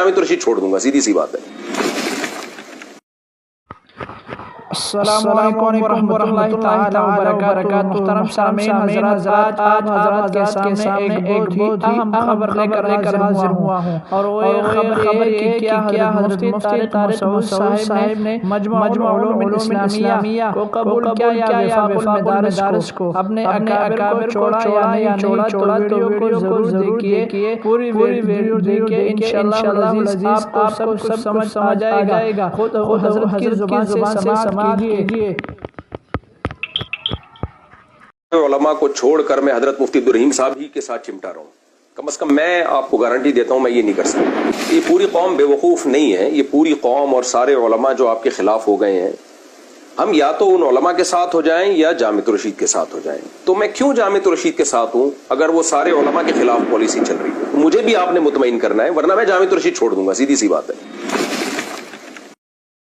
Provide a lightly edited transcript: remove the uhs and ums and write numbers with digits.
जामित रशीद छोड़ दूंगा, सीधी सी बात है। अस्सलामु अलैकुम वरहमतुल्लाहि ताला वबरकातुहू। मुहतरम सामीन हज़रात, आज हज़रात के सामने एक बहुत ही अहम खबर लेकर हाजिर हुआ हूँ। और वो खबर ये है कि क्या हज़रत मुफ्ती तारिक मसूद साहिब ने मजमुअल उलूम इस्लामिया को कबूल किया या वफ़ाक़ुल मदारिस को अपने अकाबिर को छोड़ा या नहीं छोड़ा। तो वीडियो को ज़रूर देखिए, पूरी वीडियो देखिए, इंशाअल्लाह आपको सब कुछ समझ आ जाएगा। खुद हज़रत की ज़ुबान से समाअत कीजिए। उलमा को छोड़कर मैं हजरत मुफ्ती अब्दुल रहीम साहब ही के साथ चिमटा रहा हूँ, कम से कम मैं आपको गारंटी देता हूँ मैं ये नहीं कर सकता। ये पूरी कौम बेवकूफ़ नहीं है, ये पूरी कौम और सारे उलमा जो आपके खिलाफ हो गए हैं, हम या तो उन उलमा के साथ हो जाएं या जामित रशीद के साथ हो जाएं। तो मैं क्यों जामित रशीद के साथ हूँ अगर वो सारे उलमा के खिलाफ पॉलिसी चल रही है? मुझे भी आपने मुतमईन करना है, वरना मैं जामित रशीद छोड़ दूंगा, सीधी सी बात है।